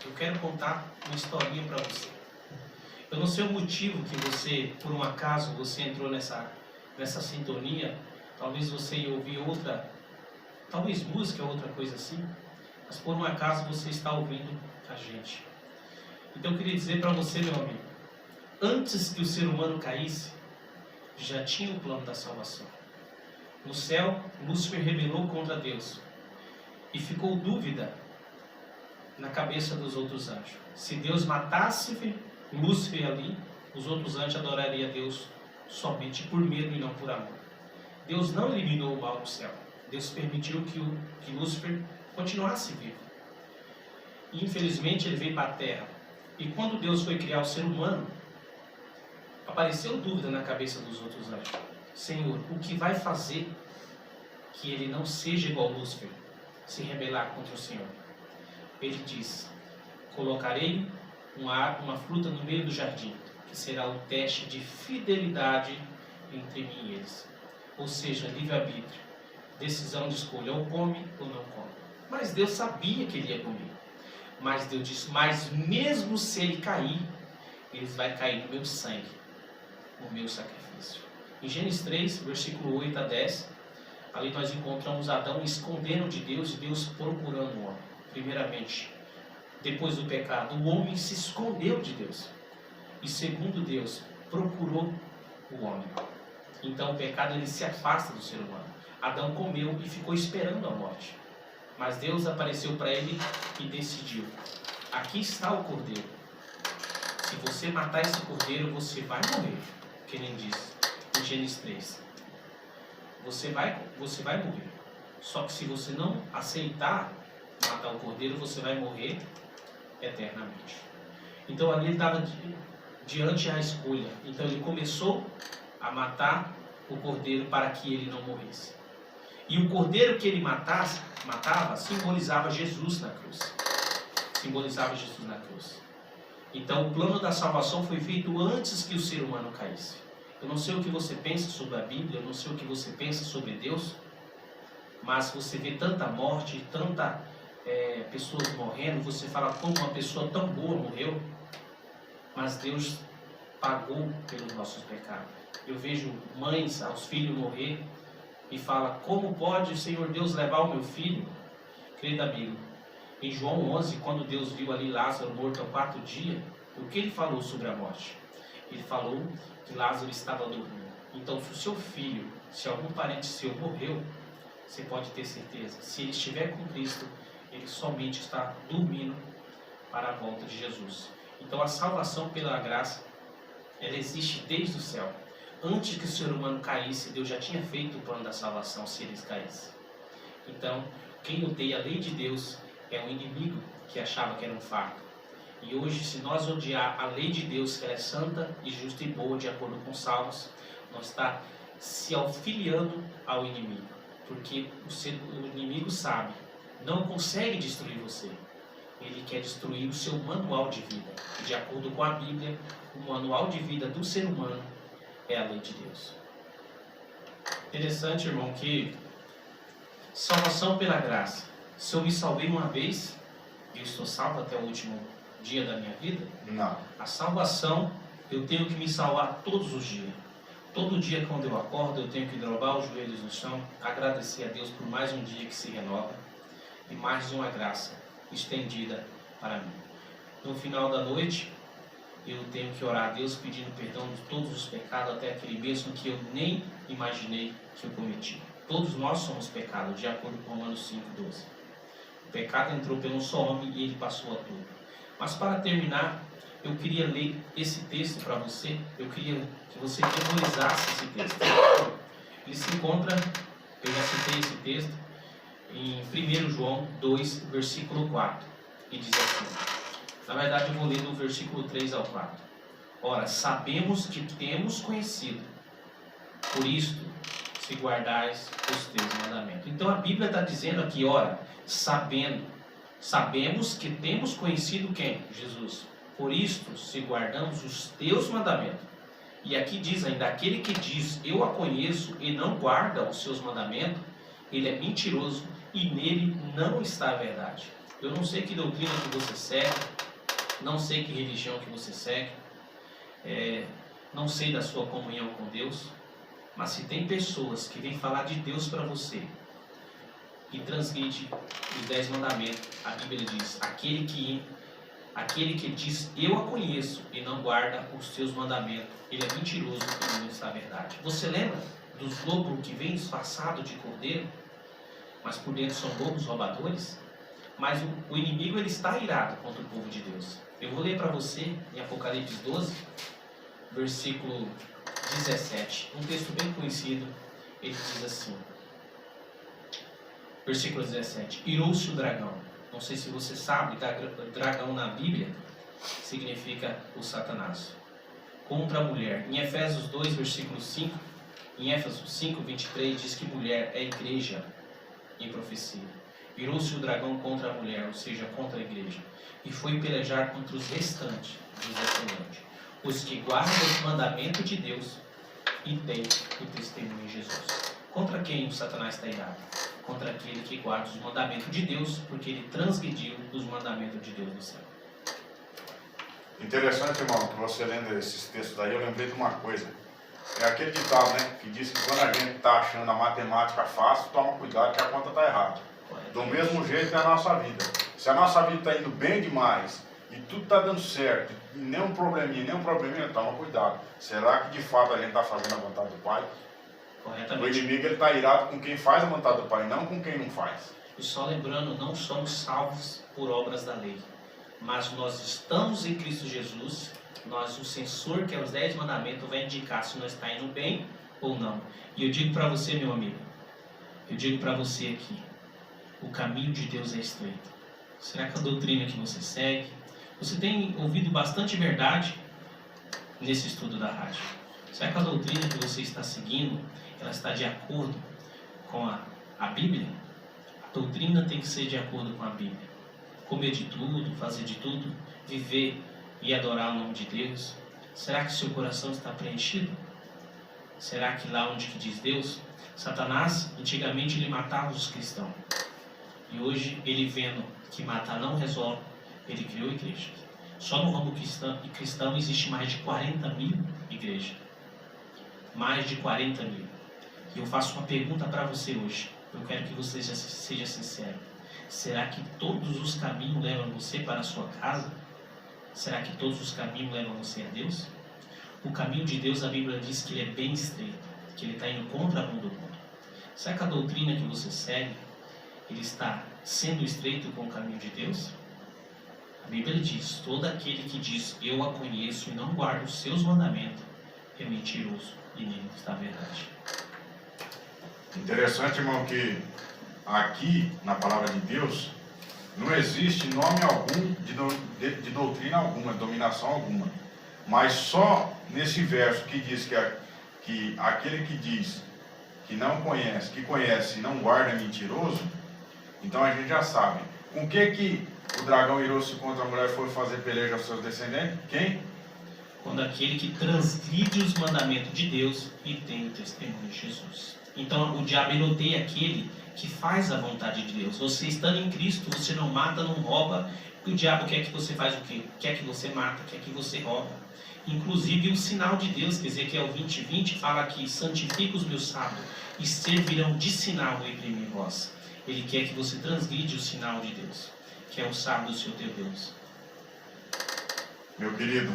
eu quero contar uma historinha para você. Eu não sei o motivo que você, por um acaso, você entrou nessa sintonia. Talvez você ia ouvir outra, talvez música, outra coisa assim. Mas por um acaso você está ouvindo a gente. Então eu queria dizer para você, meu amigo, antes que o ser humano caísse, já tinha o plano da salvação. No céu, Lúcifer rebelou contra Deus. E ficou dúvida na cabeça dos outros anjos. Se Deus matasse Lúcifer ali, os outros anjos adorariam a Deus somente por medo e não por amor. Deus não eliminou o mal do céu. Deus permitiu que Lúcifer continuasse vivo. E infelizmente ele veio para a terra. E quando Deus foi criar o ser humano, apareceu dúvida na cabeça dos outros anjos. Senhor, o que vai fazer que ele não seja igual a Lúcifer, se rebelar contra o Senhor? Ele diz: colocarei uma fruta no meio do jardim, que será o teste de fidelidade entre mim e eles. Ou seja, livre-arbítrio, decisão de escolha, ou come ou não come. Mas Deus sabia que ele ia comer. Mas Deus disse: mas mesmo se ele cair, ele vai cair no meu sangue, no meu sacrifício. Em Gênesis 3, versículo 8 a 10, ali nós encontramos Adão escondendo de Deus e Deus procurando o homem. Primeiramente, depois do pecado, o homem se escondeu de Deus. E segundo Deus, procurou o homem. Então o pecado ele se afasta do ser humano. Adão comeu e ficou esperando a morte. Mas Deus apareceu para ele e decidiu: aqui está o cordeiro. Se você matar esse cordeiro, você vai morrer. Que nem diz em Gênesis 3. Você vai morrer. Só que se você não aceitar matar o cordeiro, você vai morrer eternamente. Então ali ele estava diante da escolha. Então ele começou a matar o cordeiro para que ele não morresse. E o cordeiro que ele matava simbolizava Jesus na cruz. Simbolizava Jesus na cruz. Então o plano da salvação foi feito antes que o ser humano caísse. Eu não sei o que você pensa sobre a Bíblia, eu não sei o que você pensa sobre Deus, mas você vê tanta morte, tanta pessoas morrendo, você fala como uma pessoa tão boa morreu, mas Deus pagou pelos nossos pecados. Eu vejo mães aos filhos morrer e fala: como pode o Senhor Deus levar o meu filho? Querido amigo, em João 11, quando Deus viu ali Lázaro morto há 4 dias, o que ele falou sobre a morte? Ele falou que Lázaro estava dormindo. Então, se o seu filho, se algum parente seu morreu, você pode ter certeza, se ele estiver com Cristo, ele somente está dormindo para a volta de Jesus. Então, a salvação pela graça, ela existe desde o céu. Antes que o ser humano caísse, Deus já tinha feito o plano da salvação se eles caíssem. Então, quem odeia a lei de Deus é um inimigo que achava que era um fardo. E hoje, se nós odiar a lei de Deus, que ela é santa e justa e boa, de acordo com os Salmos, nós está se afiliando ao inimigo. Porque o inimigo sabe, não consegue destruir você. Ele quer destruir o seu manual de vida. E de acordo com a Bíblia, o manual de vida do ser humano é a lei de Deus. Interessante, irmão, que salvação pela graça. Se eu me salvei uma vez, eu estou salvo até o último dia da minha vida? Não. A salvação, eu tenho que me salvar todos os dias. Todo dia quando eu acordo, eu tenho que dobrar os joelhos no chão, agradecer a Deus por mais um dia que se renova e mais uma graça estendida para mim. No final da noite, eu tenho que orar a Deus pedindo perdão de todos os pecados, até aquele mesmo que eu nem imaginei que eu cometi. Todos nós somos pecados, de acordo com Romanos 5:12. O pecado entrou pelo só homem e ele passou a tudo. Mas para terminar, eu queria ler esse texto para você. Eu queria que você memorizasse esse texto. Ele se encontra, eu já citei esse texto, em 1 João 2, versículo 4. E diz assim, na verdade eu vou ler do versículo 3 ao 4. Ora, sabemos que temos conhecido, por isto, se guardais os teus mandamentos. Então a Bíblia está dizendo aqui, ora, sabemos que temos conhecido quem? Jesus. Por isto, se guardamos os teus mandamentos. E aqui diz ainda, aquele que diz, eu a conheço e não guarda os seus mandamentos, ele é mentiroso e nele não está a verdade. Eu não sei que doutrina que você segue, não sei que religião que você segue, não sei da sua comunhão com Deus, mas se tem pessoas que vêm falar de Deus para você e transgride os 10 mandamentos, a Bíblia diz, aquele que diz, eu a conheço e não guarda os seus mandamentos, ele é mentiroso e não está a verdade. Você lembra dos lobos que vêm disfarçados de cordeiro, mas por dentro são lobos roubadores? Mas o inimigo ele está irado contra o povo de Deus. Eu vou ler para você em Apocalipse 12, versículo 17, um texto bem conhecido. Ele diz assim, versículo 17: irou-se o dragão. Não sei se você sabe, dragão na Bíblia significa o Satanás, contra a mulher. Em Efésios 2, versículo 5, em Éfeso 5, 23, diz que mulher é igreja em profecia. Irou-se o dragão contra a mulher, ou seja, contra a igreja, e foi pelejar contra os restantes dos descendentes, os que guardam os mandamentos de Deus e têm o testemunho de Jesus. Contra quem o Satanás está irado? Contra aquele que guarda os mandamentos de Deus, porque ele transgrediu os mandamentos de Deus no céu. Interessante, irmão, que você lendo esses textos aí, eu lembrei de uma coisa. É aquele ditado, né, que diz que quando a gente está achando a matemática fácil, toma cuidado que a conta está errada. Do mesmo jeito é a nossa vida. Se a nossa vida está indo bem demais e tudo está dando certo, e nenhum probleminha, toma cuidado. Será que de fato a gente está fazendo a vontade do Pai? Corretamente. O inimigo está irado com quem faz a vontade do Pai, não com quem não faz. E só lembrando, não somos salvos por obras da lei, mas nós estamos em Cristo Jesus. O censor, que é os 10 mandamentos, vai indicar se nós está indo bem ou não. E eu digo para você, meu amigo, eu digo para você aqui, o caminho de Deus é estreito. Será que a doutrina que você segue, você tem ouvido bastante verdade nesse estudo da rádio? Será que a doutrina que você está seguindo, ela está de acordo com a Bíblia? A doutrina tem que ser de acordo com a Bíblia. Comer de tudo, fazer de tudo, viver e adorar o nome de Deus. Será que seu coração está preenchido? Será que lá onde que diz Deus? Satanás, antigamente ele matava os cristãos. E hoje, ele vendo que matar não resolve, ele criou igreja. Só no ramo cristão existe mais de 40 mil igrejas. Mais de 40 mil. E eu faço uma pergunta para você hoje. Eu quero que você seja sincero. Será que todos os caminhos levam você para a sua casa? Será que todos os caminhos levam você a Deus? O caminho de Deus, a Bíblia diz que ele é bem estreito, que ele está indo contra a mão do mundo. Será que a doutrina que você segue, ele está sendo estreito com o caminho de Deus? A Bíblia diz, todo aquele que diz, eu a conheço e não guarda os seus mandamentos, é mentiroso e nem está a verdade. Interessante, irmão, que aqui, na palavra de Deus, não existe nome algum de doutrina alguma, de dominação alguma. Mas só nesse verso que diz que aquele que diz que não conhece, que conhece e não guarda é mentiroso, então a gente já sabe. Com que o dragão irou-se contra a mulher e foi fazer peleja aos seus descendentes? Quem? Quando aquele que transgride os mandamentos de Deus e tem o testemunho de Jesus. Então o diabo ele odeia aquele que faz a vontade de Deus. Você estando em Cristo, você não mata, não rouba. E o diabo quer que você faz o quê? Quer que você mata, quer que você rouba. Inclusive o sinal de Deus, que Ezequiel 20:20 fala que santifica os meus sábados e servirão de sinal entre mim e vós. Ele quer que você transgride o sinal de Deus, que é o sábado do seu teu Deus. Meu querido,